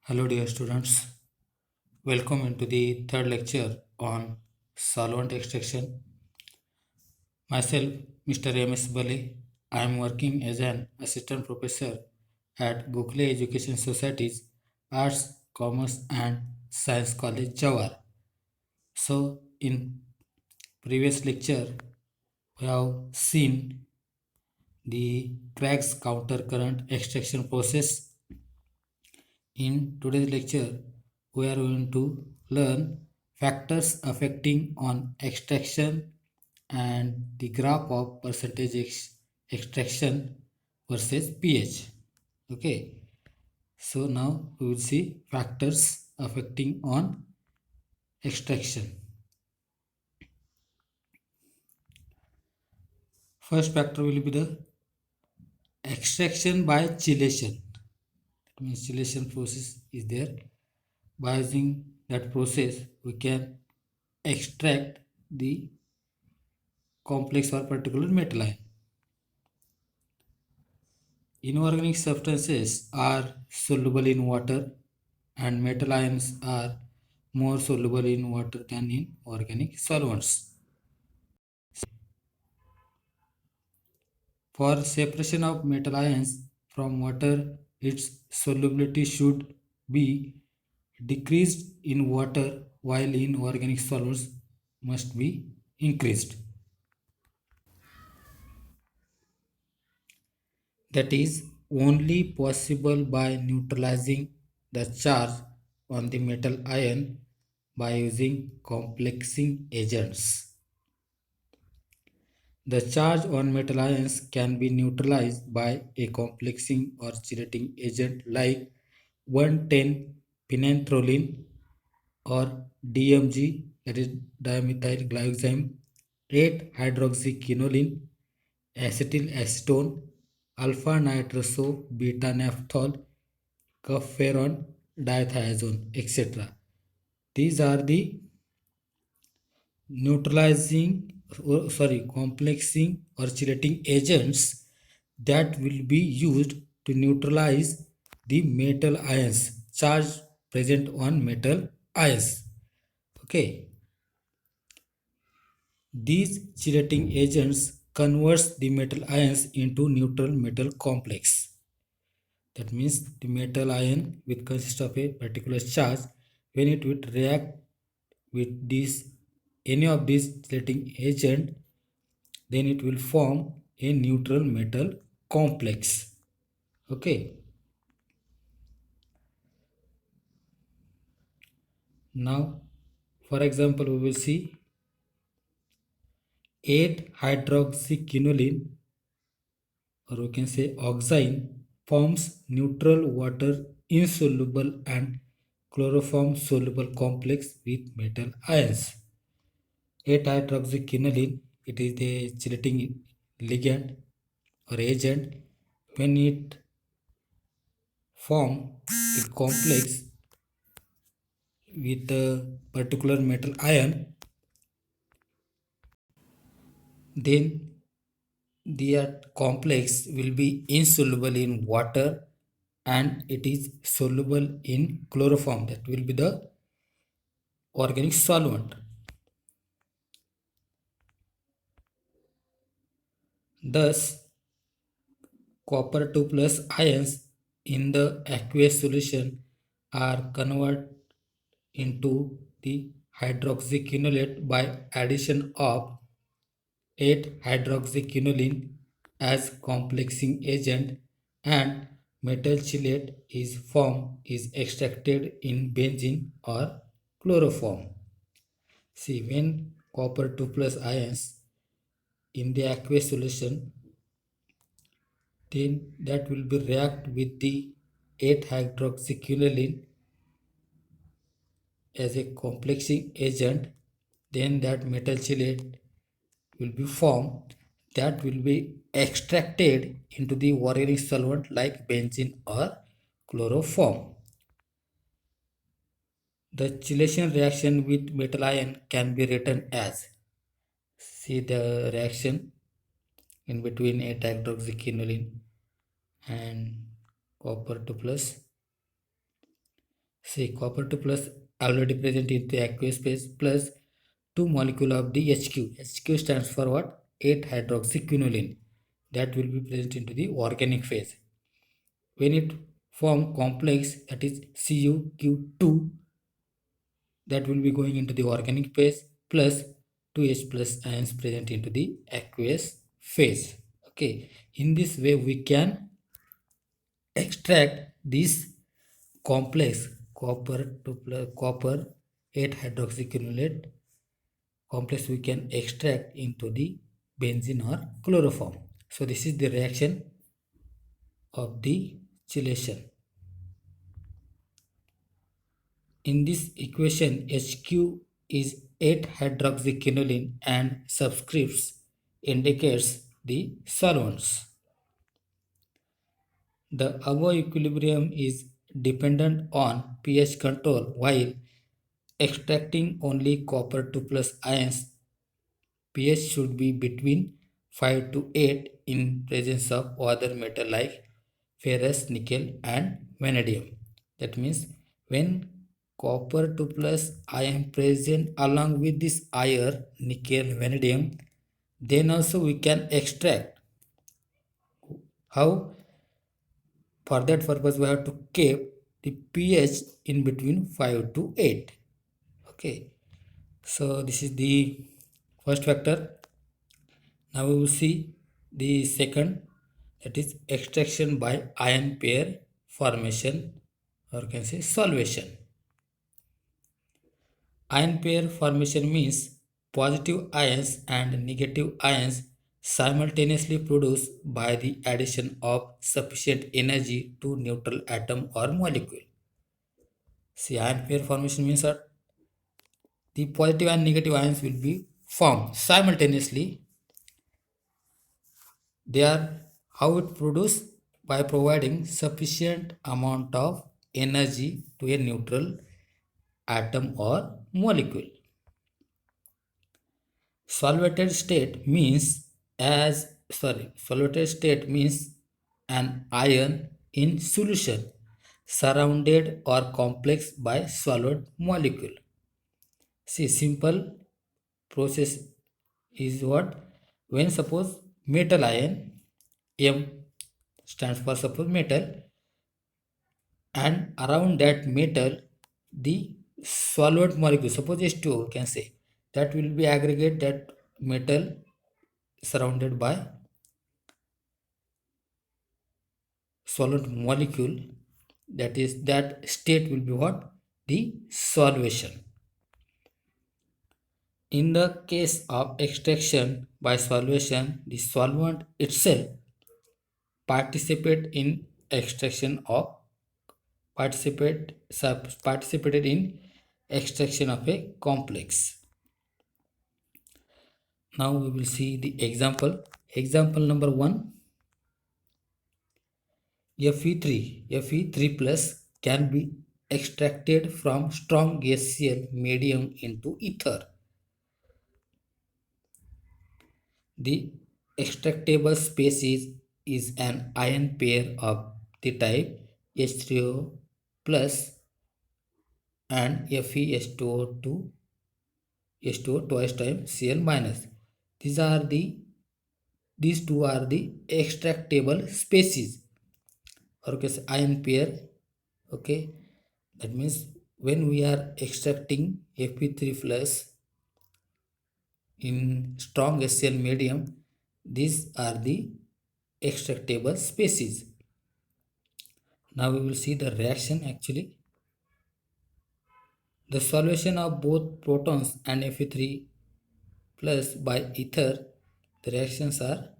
Hello, dear students. Welcome into the third lecture on solvent extraction. Myself, Mr. M.S. Bale. I am working as an assistant professor at Gokhale Education Society's Arts, Commerce and Science College, Jawar. So, in previous lecture, we have seen the cracks counter current extraction process. In today's lecture, we are going to learn factors affecting on extraction and the graph of percentage extraction versus pH. Okay, so now we will see factors affecting on extraction. First factor will be the extraction by chelation. That means chelation process is there. By using that process, we can extract the complex or particular metal ion. Inorganic substances are soluble in water and metal ions are more soluble in water than in organic solvents. For separation of metal ions from water, its solubility should be decreased in water while in organic solvents must be increased. That is only possible by neutralizing the charge on the metal ion by using complexing agents. The charge on metal ions can be neutralized by a complexing or chelating agent like 110 penanthrolene or DMG, that is dimethyl glycine, 8 hydroxyquinoline, acetyl acetone, alpha nitroso beta naphthol, cupferon, dithiazone, etc. These are the complexing or chelating agents that will be used to neutralize the metal ions charge present on metal ions. Okay, these chelating agents converts the metal ions into neutral metal complex. That means the metal ion will consist of a particular charge. When it would react with this any of these chelating agent, then it will form a neutral metal complex. Okay, now for example we will see 8 hydroxyquinoline, or we can say oxime, forms neutral water insoluble and chloroform soluble complex with metal ions. 8 hydroxyquinoline, it is the chelating ligand or agent. When it form a complex with a particular metal ion, then the complex will be insoluble in water and it is soluble in chloroform, that will be the organic solvent. Thus copper 2 plus ions in the aqueous solution are converted into the hydroxyquinolate by addition of 8 hydroxyquinoline as complexing agent, and metal chelate is extracted in benzene or chloroform. See, when copper 2 plus ions in the aqueous solution, then that will be react with the 8 hydroxyquinoline as a complexing agent, then that metal chelate will be formed, that will be extracted into the organic solvent like benzene or chloroform. The chelation reaction with metal ion can be written as, see the reaction in between 8 hydroxyquinoline and copper 2 plus. See, copper 2 plus already present in the aqueous phase plus 2 molecule of the HQ. HQ stands for what? 8 hydroxyquinoline. That will be present into the organic phase. When it form complex, that is CuQ2, that will be going into the organic phase plus 2H plus ions present into the aqueous phase. Okay, in this way we can extract this complex copper to plus copper 8 hydroxyquinolate complex, we can extract into the benzene or chloroform. So this is the reaction of the chelation. In this equation, HQ is 8 hydroxyquinoline and subscripts indicates the solvents. The above equilibrium is dependent on pH control while extracting only copper 2 plus ions. pH should be between 5 to 8 in presence of other metal like ferrous, nickel and vanadium. That means when copper 2 plus ion present along with this iron, nickel, vanadium, then also we can extract. How? For that purpose we have to keep the pH in between 5 to 8. Okay, so this is the first factor. Now we will see the second, that is extraction by ion pair formation, or can say solvation. Ion pair formation means positive ions and negative ions simultaneously produced by the addition of sufficient energy to neutral atom or molecule. See, ion pair formation means that the positive and negative ions will be formed simultaneously. They are how it produced by providing sufficient amount of energy to a neutral atom or molecule. Solvated state means solvated state means an ion in solution surrounded or complex by solid molecule. See, simple process is what? When suppose metal ion, M stands for suppose metal, and around that metal the solid molecule, suppose H2O can say, that will be aggregate that metal surrounded by solid molecule, that is that state will be what? The solvation. In the case of extraction by solvation, the solvent itself participate in extraction of participated in extraction of a complex. Now we will see the example. Example number 1, Fe3 plus can be extracted from strong gaseous medium into ether. The extractable species is an ion pair of the type H3O plus and FeH2O2 H2O twice times Cl minus. These two are the extractable species, or okay, ion pair. Okay, that means when we are extracting Fe3 plus in strong HCl medium, these are the extractable species. Now we will see the reaction actually. The solution of both protons and Fe3 plus by ether, the reactions are,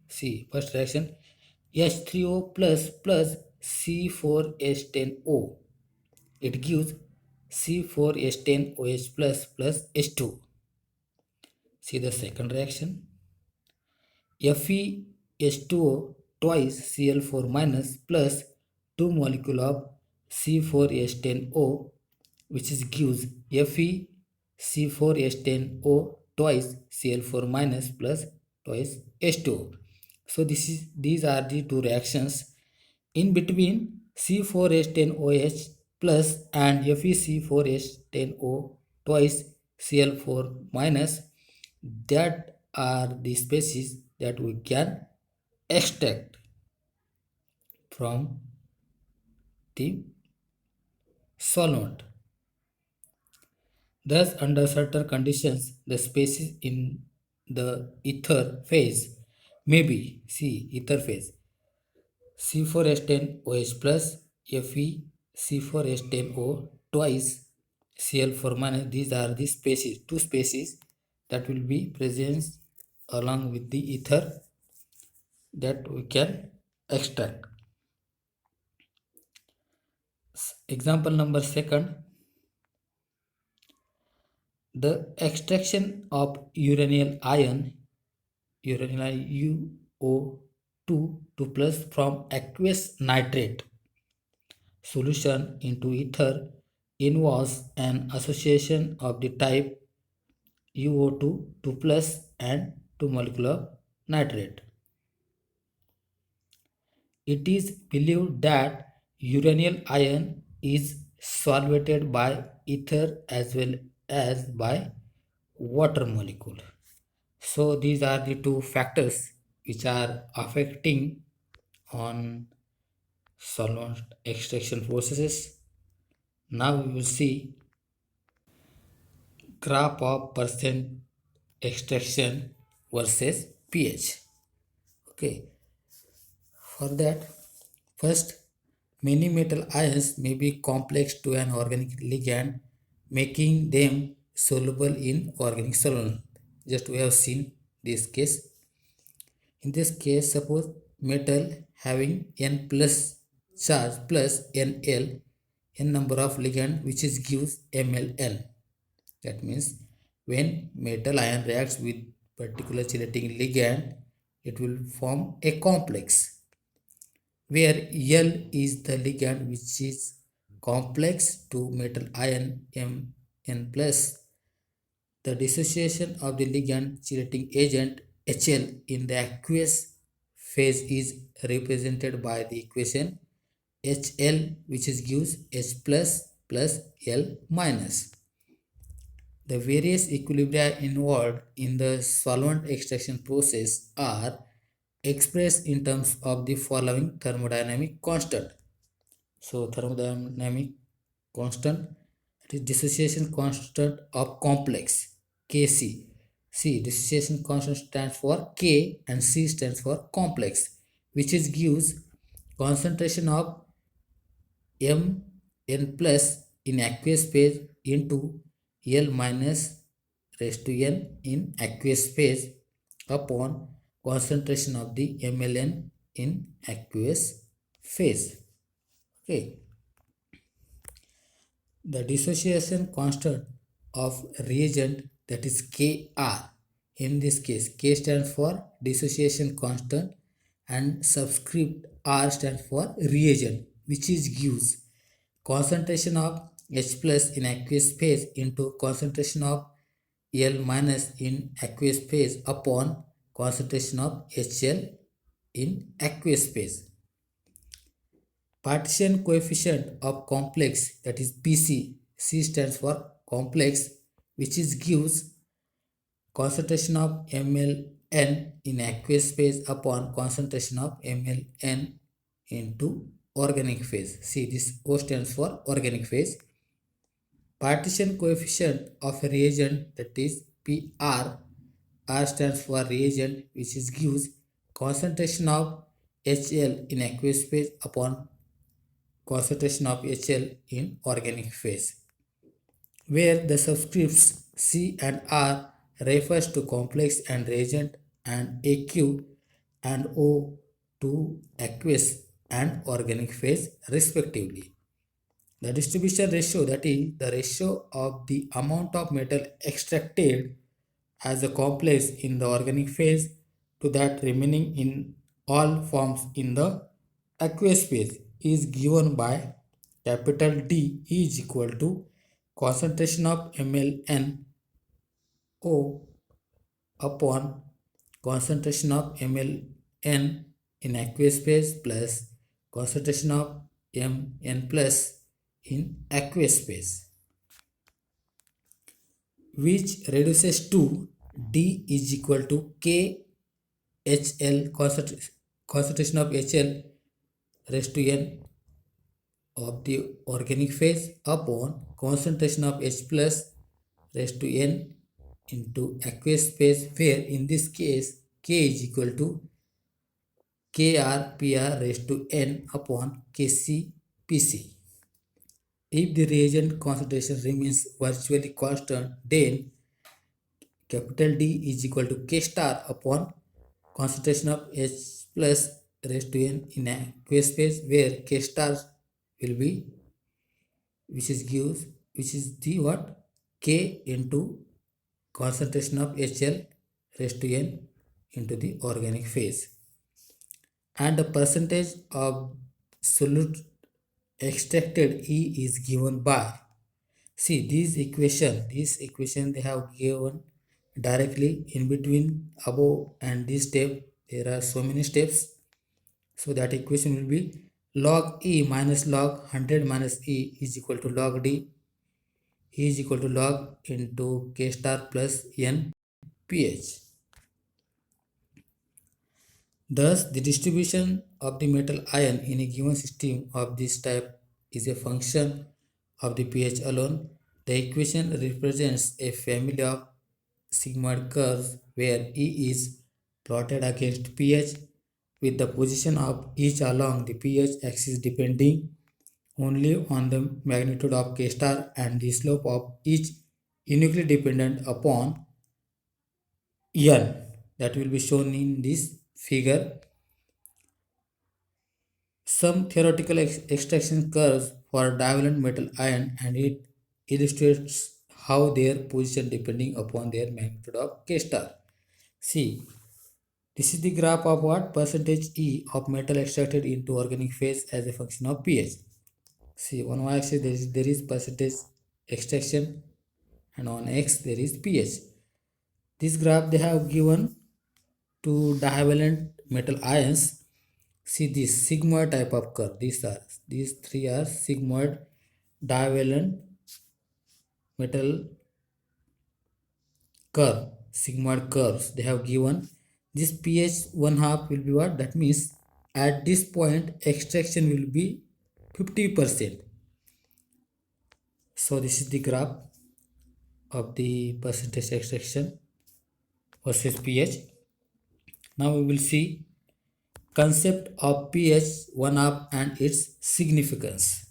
see, first reaction H3O plus C4H10O. It gives C4H10OH plus H2. See the second reaction FeH2O twice Cl4 minus plus 2 molecule of C4H10O, which is gives FeC4H10O twice Cl4 minus plus twice H2O. So these are the two reactions. In between C4H10OH plus and FeC4H10O twice Cl4 minus. That are the species that we can extract from the solvent. Thus, under certain conditions, the species in the ether phase may be C ether phase C4H10OH plus Fe C4H10O twice Cl4 minus. These are the species, two species that will be present along with the ether that we can extract. Example number second, the extraction of uranyl UO2 plus from aqueous nitrate solution into ether involves an association of the type UO2 2 plus and 2 molecular nitrate. It is believed that uranyl ion is solvated by ether as well as by water molecule. So these are the two factors which are affecting on solvent extraction processes. Now we will see graph of percent extraction versus pH. Okay, for that, first, many metal ions may be complex to an organic ligand, making them soluble in organic solvent. Just we have seen this case. In this case, suppose metal having N plus charge plus Nl, n number of ligand which is gives MlN. That means when metal ion reacts with particular chelating ligand, it will form a complex where L is the ligand which is complex to metal ion Mn plus. The dissociation of the ligand chelating agent HL in the aqueous phase is represented by the equation HL, which is gives H plus L minus. The various equilibria involved in the solvent extraction process are expressed in terms of the following thermodynamic constant. So thermodynamic constant, it is dissociation constant of complex Kc. C dissociation constant stands for K and C stands for complex, which is gives concentration of Mn plus in aqueous phase into L minus raised to N in aqueous phase upon concentration of the MLN in aqueous phase. Okay. The dissociation constant of reagent, that is Kr. In this case, K stands for dissociation constant and subscript R stands for reagent, which is gives concentration of H plus in aqueous phase into concentration of L minus in aqueous phase upon concentration of HL in aqueous phase. Partition coefficient of complex, that is PC. C stands for complex, which is gives concentration of MlN in aqueous phase upon concentration of MlN into organic phase. See, this O stands for organic phase. Partition coefficient of a reagent, that is PR. R stands for reagent, which is gives concentration of HL in aqueous phase upon concentration of HL in organic phase, where the subscripts C and R refers to complex and reagent and AQ and O to aqueous and organic phase respectively. The distribution ratio, that is the ratio of the amount of metal extracted as a complex in the organic phase to that remaining in all forms in the aqueous phase, is given by capital D is equal to concentration of mln O upon concentration of mln in aqueous phase plus concentration of Mn plus in aqueous phase, which reduces to D is equal to KHL, concentration of HL raised to N of the organic phase, upon concentration of H plus raised to N into aqueous phase, where in this case K is equal to KRPR raised to N upon KCPC. If the reagent concentration remains virtually constant, then capital D is equal to K star upon concentration of H plus raised to N in aqueous phase, where K star will be, which is the what, K into concentration of HL raised to N into the organic phase, and the percentage of solute extracted E is given by, see this equation they have given directly in between above and this step. There are so many steps, so that equation will be log E minus log 100 minus E is equal to log D. E is equal to log into K star plus N pH. Thus, the distribution of the metal ion in a given system of this type is a function of the pH alone. The equation represents a family of sigmoid curves where E is plotted against pH, with the position of each along the pH axis depending only on the magnitude of K star, and the slope of each uniquely dependent upon N, that will be shown in this figure. Some theoretical extraction curves for divalent metal ion, and it illustrates how their position depending upon their magnitude of K star. See, this is the graph of what, percentage E of metal extracted into organic phase as a function of pH. See, on y-axis there is percentage extraction, and on x there is pH. This graph they have given to divalent metal ions. See this sigmoid type of curve. These three are sigmoid divalent metal curve, sigmoid curves. They have given this pH 1/2 will be what? That means at this point extraction will be 50%. So this is the graph of the percentage extraction versus pH. Now we will see concept of pH 1/2 and its significance.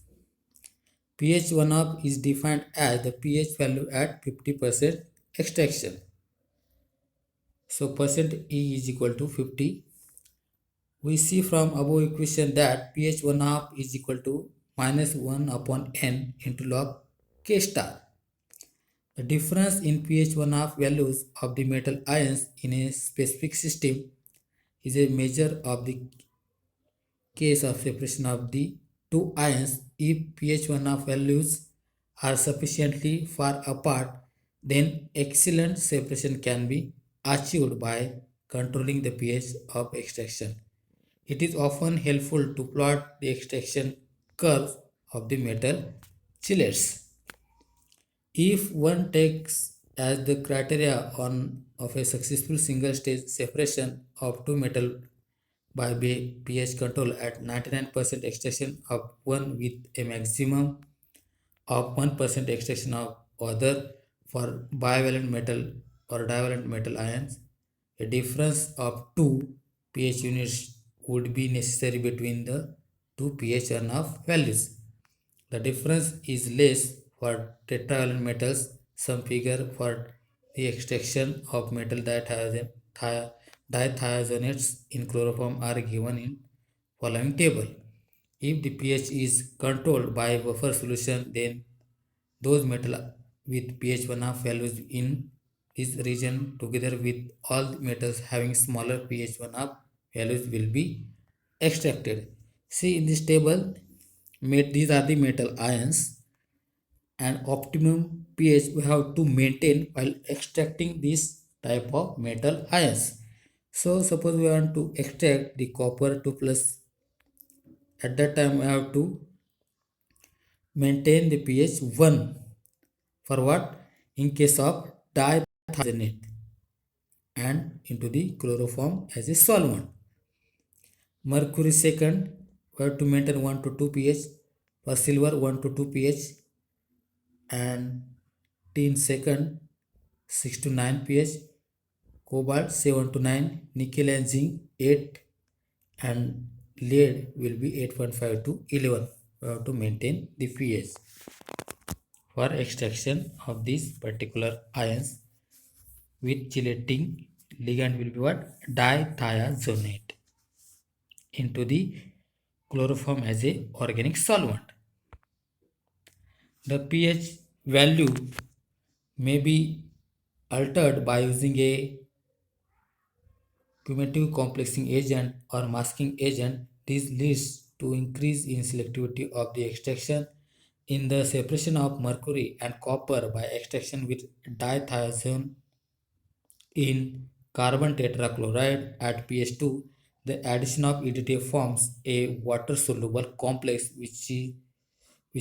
pH 1/2 is defined as the pH value at 50% extraction. So percent E is equal to 50. We see from above equation that pH 1/2 is equal to minus 1 upon N into log K star. The difference in pH 1/2 values of the metal ions in a specific system is a measure of the case of separation of the two ions. If pH 1/2 values are sufficiently far apart, then excellent separation can be achieved by controlling the pH of extraction. It is often helpful to plot the extraction curve of the metal chelates. If one takes as the criteria of a successful single stage separation of two metal by pH control at 99% extraction of one with a maximum of 1% extraction of other for bivalent metal or divalent metal ions, a difference of 2 pH units would be necessary between the two pH runoff values. The difference is less for tetravalent metals. Some figure for the extraction of metal dithiazonates in chloroform are given in following table. If the pH is controlled by buffer solution, then those metals with pH 1/2 values in this region together with all metals having smaller pH 1/2 values will be extracted. See in this table, these are the metal ions, and optimum pH we have to maintain while extracting this type of metal ions. So suppose we want to extract the copper 2 plus, at that time we have to maintain the pH 1 for what? In case of dithionate and into the chloroform as a solvent. Mercury second, we have to maintain 1 to 2 pH. For silver 1 to 2 pH, and tin second 6 to 9 pH, cobalt 7 to 9, nickel and zinc 8, and lead will be 8.5 to 11. We have to maintain the pH. For extraction of these particular ions with chelating ligand will be what? Dithiazonate into the chloroform as a organic solvent. The pH value may be altered by using a cumulative complexing agent or masking agent. This leads to increase in selectivity of the extraction in the separation of mercury and copper by extraction with dithiazone in carbon tetrachloride at pH 2. The addition of EDTA forms a water-soluble complex which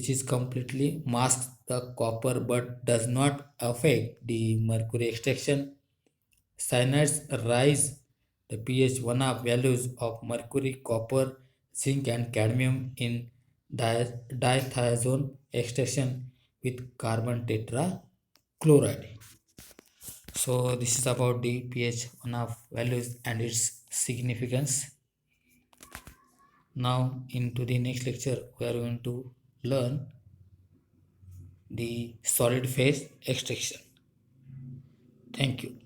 is completely masks the copper but does not affect the mercury extraction. Cyanides rise the pH 1 values of mercury, copper, zinc, and cadmium in dithiazone extraction with carbon tetrachloride. So this is about the pH 1 values and its significance. Now into the next lecture we are going to learn the solid phase extraction. Thank you.